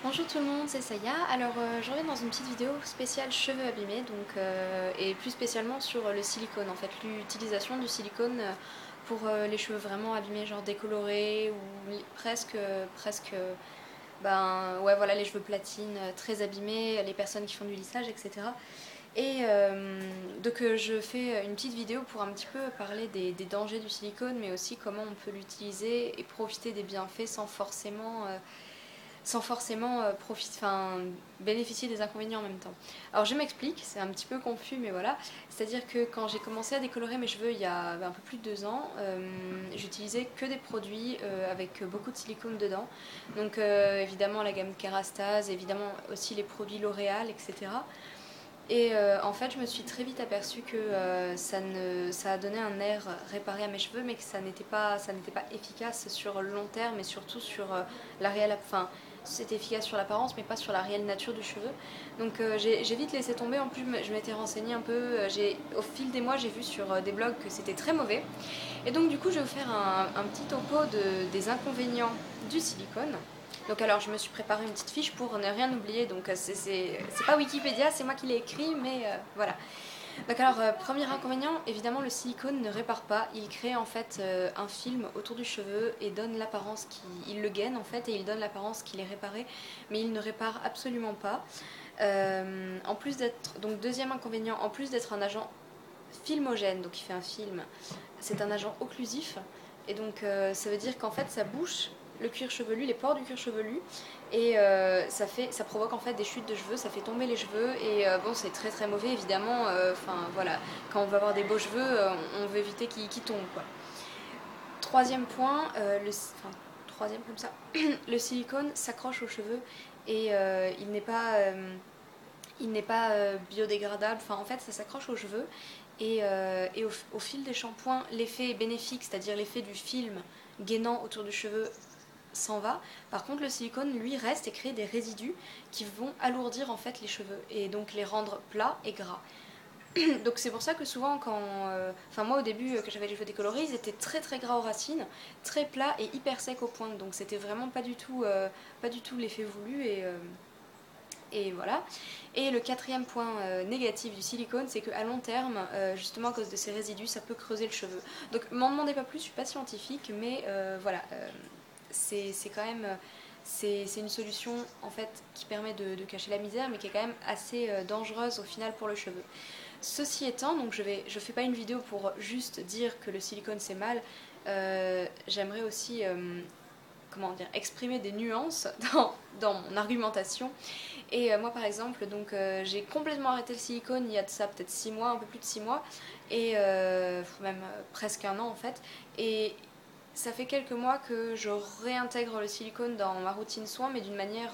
Bonjour tout le monde, c'est Saya. Alors je reviens dans une petite vidéo spéciale cheveux abîmés et plus spécialement sur le silicone en fait, l'utilisation du silicone pour les cheveux vraiment abîmés, genre décolorés ou presque ouais voilà les cheveux platines très abîmés, les personnes qui font du lissage etc. Donc je fais une petite vidéo pour un petit peu parler des dangers du silicone mais aussi comment on peut l'utiliser et profiter des bienfaits sans forcément bénéficier des inconvénients en même temps. Alors je m'explique, c'est un petit peu confus mais voilà, c'est-à-dire que quand j'ai commencé à décolorer mes cheveux il y a un peu plus de 2 ans, j'utilisais que des produits avec beaucoup de silicone dedans, donc évidemment la gamme Kerastase, évidemment aussi les produits L'Oréal, etc. En fait, je me suis très vite aperçue que ça a donné un air réparé à mes cheveux, mais que ça n'était pas efficace sur le long terme et surtout sur la réelle. Enfin, c'était efficace sur l'apparence, mais pas sur la réelle nature du cheveu. Donc j'ai vite laissé tomber. En plus, je m'étais renseignée un peu. Au fil des mois, j'ai vu sur des blogs que c'était très mauvais. Et donc, du coup, je vais vous faire un petit topo des inconvénients du silicone. Donc alors je me suis préparé une petite fiche pour ne rien oublier, donc c'est pas Wikipédia, c'est moi qui l'ai écrit, mais voilà. Donc alors premier inconvénient, évidemment le silicone ne répare pas, il crée en fait un film autour du cheveu et donne l'apparence il le gaine en fait et il donne l'apparence qu'il est réparé, mais il ne répare absolument pas. En plus d'être, donc deuxième inconvénient, en plus d'être un agent filmogène, donc il fait un film, c'est un agent occlusif, et donc ça veut dire qu'en fait ça bouche le cuir chevelu, les pores du cuir chevelu, et ça provoque en fait des chutes de cheveux, ça fait tomber les cheveux, et bon c'est très très mauvais évidemment, enfin voilà, quand on veut avoir des beaux cheveux, on veut éviter qu'ils tombent quoi. Troisième point, troisième comme ça, le silicone s'accroche aux cheveux et il n'est pas biodégradable, enfin en fait ça s'accroche aux cheveux et au fil des shampoings, l'effet bénéfique, c'est-à-dire l'effet du film gainant autour du cheveu s'en va. Par contre le silicone lui reste et crée des résidus qui vont alourdir en fait les cheveux et donc les rendre plats et gras. Donc c'est pour ça que souvent moi au début que j'avais les cheveux décolorés, ils étaient très très gras aux racines, très plats et hyper secs aux pointes, donc c'était vraiment pas du tout l'effet voulu et voilà. Et le quatrième point négatif du silicone, c'est qu'à long terme, justement à cause de ces résidus, ça peut creuser le cheveu. Donc m'en demandez pas plus, je suis pas scientifique, mais voilà, c'est quand même c'est une solution en fait qui permet de cacher la misère, mais qui est quand même assez dangereuse au final pour le cheveu. Ceci étant, donc je fais pas une vidéo pour juste dire que le silicone c'est mal. J'aimerais aussi comment dire, exprimer des nuances dans mon argumentation. Et moi par exemple, donc j'ai complètement arrêté le silicone il y a de ça peut-être 6 mois, un peu plus de 6 mois, et même presque un an en fait. Et ça fait quelques mois que je réintègre le silicone dans ma routine soin, mais d'une manière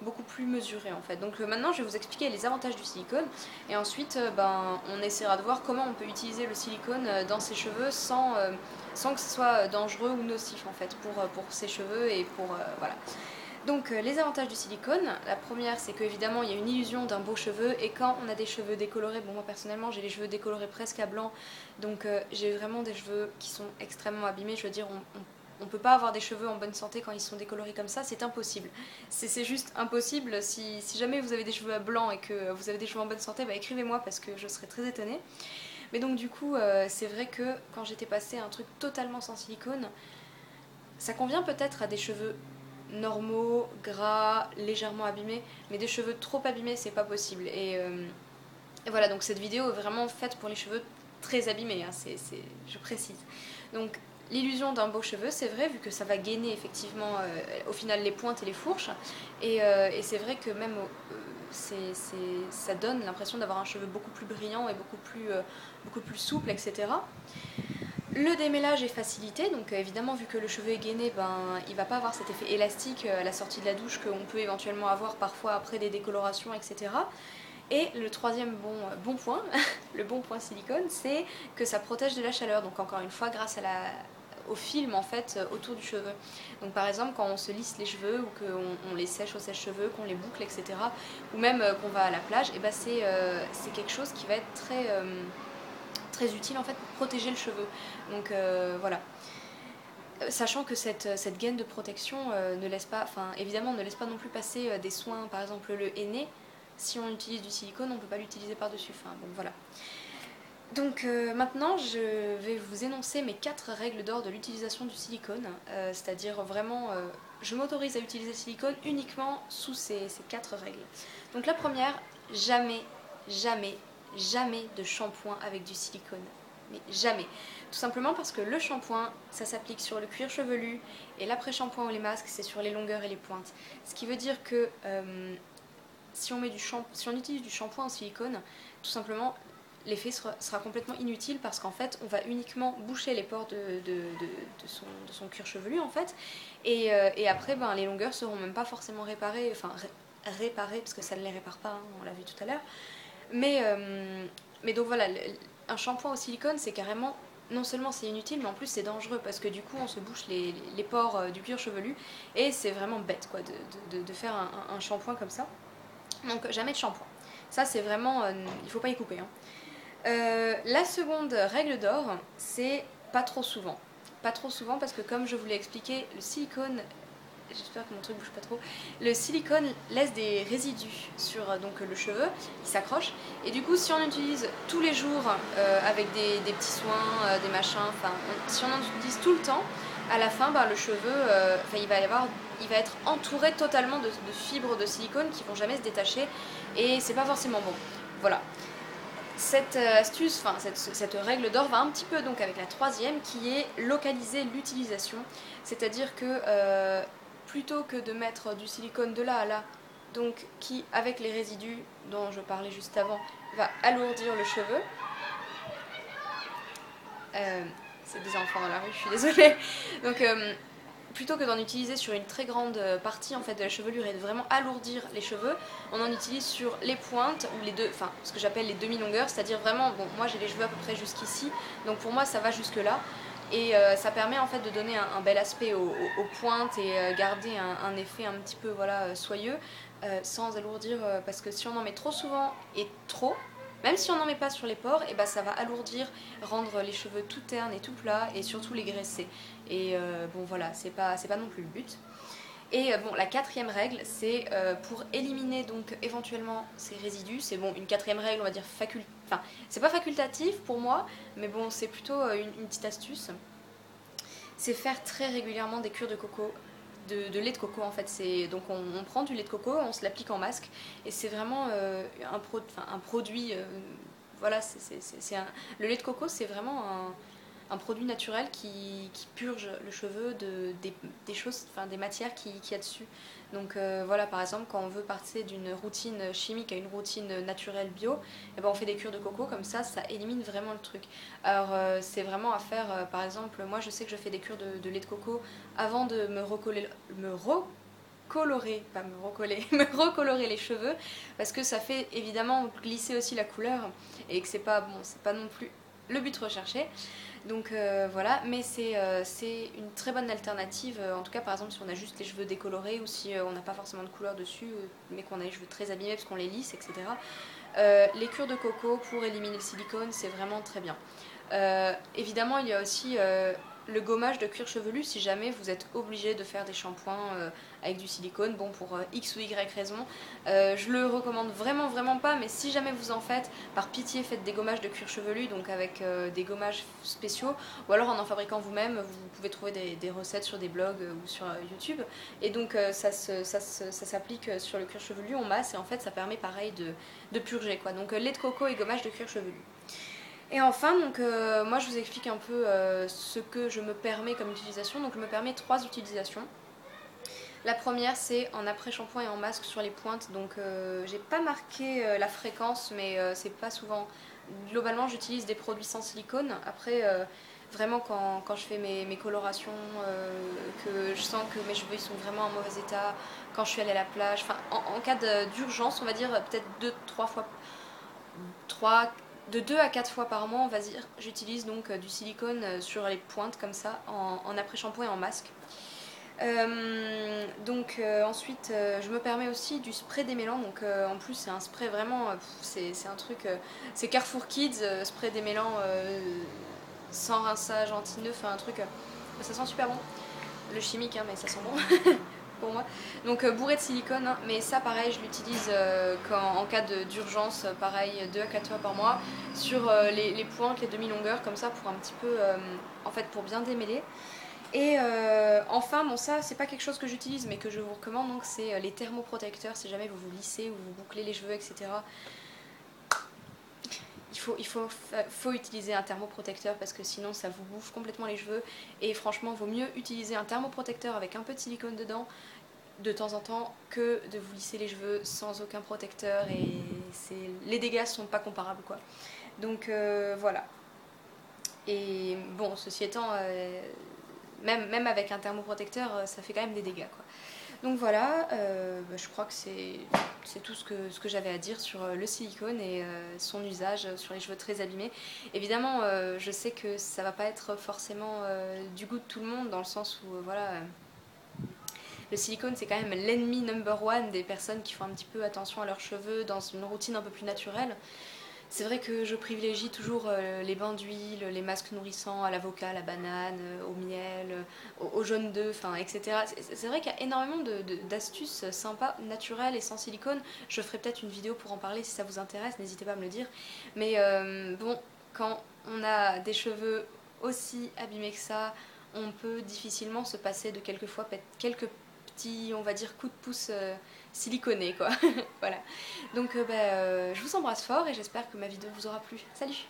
beaucoup plus mesurée en fait. Donc maintenant je vais vous expliquer les avantages du silicone et ensuite on essaiera de voir comment on peut utiliser le silicone dans ses cheveux sans que ce soit dangereux ou nocif en fait pour ses cheveux et voilà. Donc les avantages du silicone, la première c'est qu'évidemment il y a une illusion d'un beau cheveu et quand on a des cheveux décolorés, bon moi personnellement j'ai les cheveux décolorés presque à blanc, donc j'ai vraiment des cheveux qui sont extrêmement abîmés, je veux dire on peut pas avoir des cheveux en bonne santé quand ils sont décolorés comme ça, c'est impossible. C'est juste impossible, si jamais vous avez des cheveux blancs et que vous avez des cheveux en bonne santé, bah écrivez-moi parce que je serais très étonnée. Mais donc du coup c'est vrai que quand j'étais passée à un truc totalement sans silicone, ça convient peut-être à des cheveux normaux, gras, légèrement abîmés, mais des cheveux trop abîmés, c'est pas possible. Et voilà, donc cette vidéo est vraiment faite pour les cheveux très abîmés, hein, je précise. Donc l'illusion d'un beau cheveu, c'est vrai, vu que ça va gainer effectivement au final les pointes et les fourches, et c'est vrai que même ça donne l'impression d'avoir un cheveu beaucoup plus brillant et beaucoup plus souple, etc. Le démêlage est facilité, donc évidemment vu que le cheveu est gainé, il va pas avoir cet effet élastique à la sortie de la douche qu'on peut éventuellement avoir parfois après des décolorations, etc. Et le troisième bon point, le bon point silicone, c'est que ça protège de la chaleur, donc encore une fois grâce au film en fait autour du cheveu. Donc par exemple quand on se lisse les cheveux ou qu'on les sèche au sèche-cheveux, qu'on les boucle, etc. Ou même qu'on va à la plage, et c'est quelque chose qui va être très utile en fait pour protéger le cheveu. Donc voilà. Sachant que cette gaine de protection ne laisse pas, enfin évidemment ne laisse pas non plus passer des soins, par exemple le henné, si on utilise du silicone on ne peut pas l'utiliser par-dessus, enfin bon voilà. Donc maintenant je vais vous énoncer mes 4 règles d'or de l'utilisation du silicone, c'est-à-dire vraiment je m'autorise à utiliser le silicone uniquement sous ces 4 règles. Donc la première, jamais, jamais, jamais de shampoing avec du silicone. Mais jamais. Tout simplement parce que le shampoing, ça s'applique sur le cuir chevelu et l'après-shampoing ou les masques, c'est sur les longueurs et les pointes. Ce qui veut dire que si on utilise du shampoing en silicone, tout simplement, l'effet sera complètement inutile parce qu'en fait, on va uniquement boucher les pores de son cuir chevelu en fait. Et après, ben, les longueurs seront même pas forcément réparées, enfin réparées parce que ça ne les répare pas, hein, on l'a vu tout à l'heure. Mais donc voilà, un shampoing au silicone, c'est carrément, non seulement c'est inutile, mais en plus c'est dangereux parce que du coup on se bouche les pores du cuir chevelu et c'est vraiment bête quoi de faire un shampoing comme ça. Donc jamais de shampoing. Ça c'est vraiment, il faut pas y couper. Hein. La seconde règle d'or, c'est pas trop souvent. Pas trop souvent parce que comme je vous l'ai expliqué, le silicone, j'espère que mon truc bouge pas trop, le silicone laisse des résidus sur donc, le cheveu, il s'accroche, et du coup si on utilise tous les jours avec des petits soins, des machins, enfin si on en utilise tout le temps, à la fin le cheveu, il va être entouré totalement de fibres de silicone qui vont jamais se détacher et c'est pas forcément bon. Voilà. Cette astuce, enfin cette règle d'or va un petit peu donc avec la troisième qui est localiser l'utilisation, c'est-à-dire que plutôt que de mettre du silicone de là à là, donc qui avec les résidus dont je parlais juste avant va alourdir le cheveu, c'est des enfants dans la rue, je suis désolée, donc plutôt que d'en utiliser sur une très grande partie en fait de la chevelure et de vraiment alourdir les cheveux, on en utilise sur les pointes ou les deux, enfin ce que j'appelle les demi-longueurs, c'est-à-dire vraiment, bon moi j'ai les cheveux à peu près jusqu'ici, donc pour moi ça va jusque là et ça permet en fait de donner un bel aspect aux pointes et garder un effet un petit peu voilà soyeux sans alourdir parce que si on en met trop souvent et trop, même si on n'en met pas sur les pores, et ça va alourdir, rendre les cheveux tout ternes et tout plats et surtout les graisser. Et bon voilà, c'est pas non plus le but. Et bon, la quatrième règle, c'est pour éliminer donc éventuellement ces résidus. C'est bon, une quatrième règle, on va dire enfin, c'est pas facultatif pour moi, mais bon, c'est plutôt une petite astuce. C'est faire très régulièrement des cures de coco, de lait de coco en fait. Donc on prend du lait de coco, on se l'applique en masque, et c'est vraiment un produit. Voilà, le lait de coco, c'est vraiment un produit naturel qui purge le cheveu des choses, enfin des matières qu'il y a dessus. Donc voilà, par exemple, quand on veut passer d'une routine chimique à une routine naturelle bio, on fait des cures de coco, comme ça élimine vraiment le truc. Alors c'est vraiment à faire, par exemple, moi je sais que je fais des cures de lait de coco avant de me recolorer, pas me recoller, me recolorer les cheveux, parce que ça fait évidemment glisser aussi la couleur, et que c'est pas non plus le but recherché. Donc voilà, mais c'est une très bonne alternative, en tout cas par exemple si on a juste les cheveux décolorés ou si on n'a pas forcément de couleur dessus, mais qu'on a les cheveux très abîmés parce qu'on les lisse, etc. Les cures de coco pour éliminer le silicone, c'est vraiment très bien. Évidemment, il y a aussi le gommage de cuir chevelu si jamais vous êtes obligé de faire des shampoings avec du silicone, bon pour X ou Y raison. Je le recommande vraiment vraiment pas, mais si jamais vous en faites, par pitié faites des gommages de cuir chevelu, donc avec des gommages spéciaux, ou alors en fabriquant vous-même, vous pouvez trouver des recettes sur des blogs ou sur YouTube, et donc ça s'applique sur le cuir chevelu, on masse et en fait ça permet pareil de purger quoi. Donc lait de coco et gommage de cuir chevelu. Et enfin, donc, moi je vous explique un peu ce que je me permets comme utilisation. Donc je me permets 3 utilisations. La première c'est en après-shampoing et en masque sur les pointes. Donc j'ai pas marqué la fréquence, mais c'est pas souvent. Globalement j'utilise des produits sans silicone. Après vraiment quand je fais mes colorations, que je sens que mes cheveux ils sont vraiment en mauvais état, quand je suis allée à la plage, enfin en cas d'urgence on va dire peut-être 2-3 fois, 3 de 2 à 4 fois par mois, on va dire, j'utilise donc du silicone sur les pointes comme ça, en après-shampoing et en masque. Ensuite, je me permets aussi du spray démêlant. Donc en plus, c'est un spray vraiment, c'est un truc, c'est Carrefour Kids, spray démêlant sans rinçage anti-nœud, enfin un truc Ça sent super bon. Le chimique, hein, mais ça sent bon pour moi. Donc bourré de silicone, hein, mais ça pareil, je l'utilise en cas d'urgence, pareil, 2 à 4 fois par mois, sur les pointes, les demi-longueurs, comme ça, pour un petit peu, en fait, pour bien démêler. Et enfin, bon ça c'est pas quelque chose que j'utilise mais que je vous recommande, donc c'est les thermoprotecteurs si jamais vous vous lissez ou vous bouclez les cheveux, etc. Il faut utiliser un thermoprotecteur parce que sinon ça vous bouffe complètement les cheveux. Et franchement, vaut mieux utiliser un thermoprotecteur avec un peu de silicone dedans de temps en temps que de vous lisser les cheveux sans aucun protecteur. Et les dégâts sont pas comparables quoi. Donc voilà. Et bon, ceci étant, même avec un thermoprotecteur, ça fait quand même des dégâts quoi. Donc voilà, je crois que c'est tout ce que j'avais à dire sur le silicone et son usage sur les cheveux très abîmés. Évidemment, je sais que ça va pas être forcément du goût de tout le monde, dans le sens où voilà, le silicone c'est quand même l'ennemi number one des personnes qui font un petit peu attention à leurs cheveux dans une routine un peu plus naturelle. C'est vrai que je privilégie toujours les bains d'huile, les masques nourrissants à l'avocat, à la banane, au miel, au jaune d'œuf, etc. C'est vrai qu'il y a énormément d'astuces sympas, naturelles et sans silicone. Je ferai peut-être une vidéo pour en parler si ça vous intéresse, n'hésitez pas à me le dire. Mais bon, quand on a des cheveux aussi abîmés que ça, on peut difficilement se passer de quelques petits, on va dire, coups de pouce siliconés, quoi. Voilà. Donc je vous embrasse fort et j'espère que ma vidéo vous aura plu. Salut!